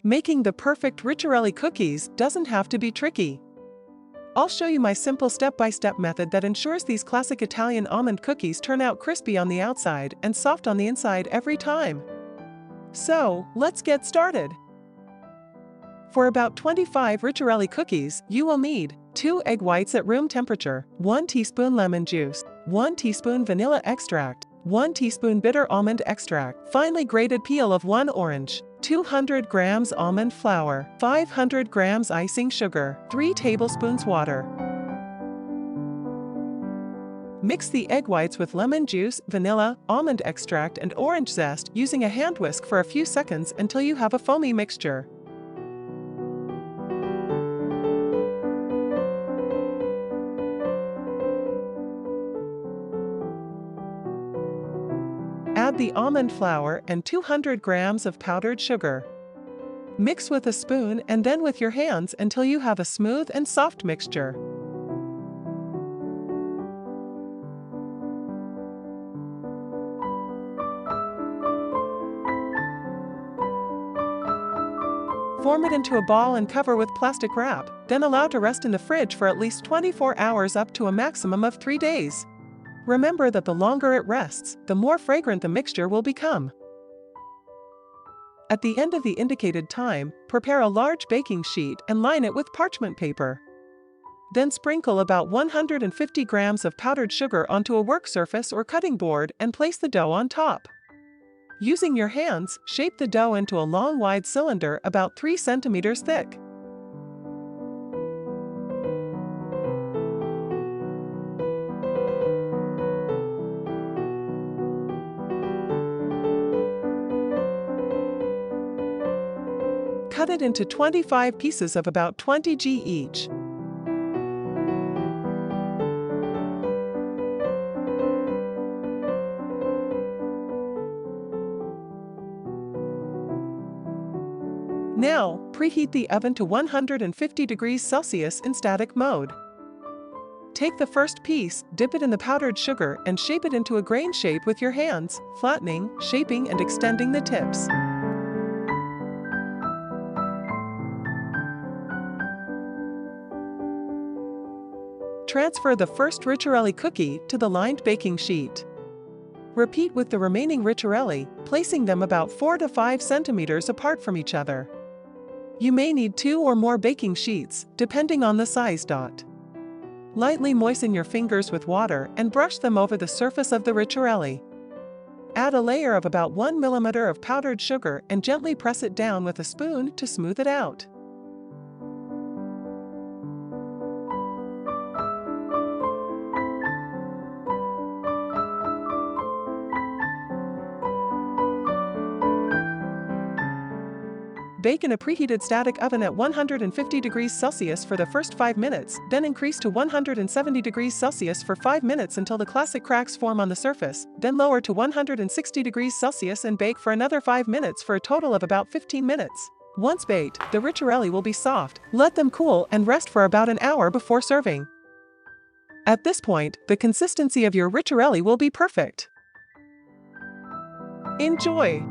Making the perfect Ricciarelli cookies doesn't have to be tricky. I'll show you my simple step-by-step method that ensures these classic Italian almond cookies turn out crispy on the outside and soft on the inside every time. So, let's get started. For about 25 Ricciarelli cookies, you will need 2 egg whites at room temperature, 1 teaspoon lemon juice, 1 teaspoon vanilla extract, 1 teaspoon bitter almond extract, finely grated peel of 1 orange, 200 grams almond flour, 500 grams icing sugar, 3 tablespoons water. Mix the egg whites with lemon juice, vanilla, almond extract, and orange zest using a hand whisk for a few seconds until you have a foamy mixture. Add the almond flour and 200 grams of powdered sugar. Mix with a spoon and then with your hands until you have a smooth and soft mixture. Form it into a ball and cover with plastic wrap, then allow to rest in the fridge for at least 24 hours up to a maximum of 3 days. Remember that the longer it rests, the more fragrant the mixture will become. At the end of the indicated time, prepare a large baking sheet and line it with parchment paper. Then sprinkle about 150 grams of powdered sugar onto a work surface or cutting board and place the dough on top. Using your hands, shape the dough into a long wide cylinder about 3 centimeters thick. Cut it into 25 pieces of about 20 g each. Now, preheat the oven to 150 degrees Celsius in static mode. Take the first piece, dip it in the powdered sugar, and shape it into a grain shape with your hands, flattening, shaping, and extending the tips. Transfer the first Ricciarelli cookie to the lined baking sheet. Repeat with the remaining Ricciarelli, placing them about 4 to 5 centimeters apart from each other. You may need 2 or more baking sheets, depending on the size. Lightly moisten your fingers with water and brush them over the surface of the Ricciarelli. Add a layer of about 1 millimeter of powdered sugar and gently press it down with a spoon to smooth it out. Bake in a preheated static oven at 150 degrees Celsius for the first 5 minutes, then increase to 170 degrees Celsius for 5 minutes until the classic cracks form on the surface, then lower to 160 degrees Celsius and bake for another 5 minutes for a total of about 15 minutes. Once baked, the Ricciarelli will be soft. Let them cool and rest for about an hour before serving. At this point, the consistency of your Ricciarelli will be perfect. Enjoy!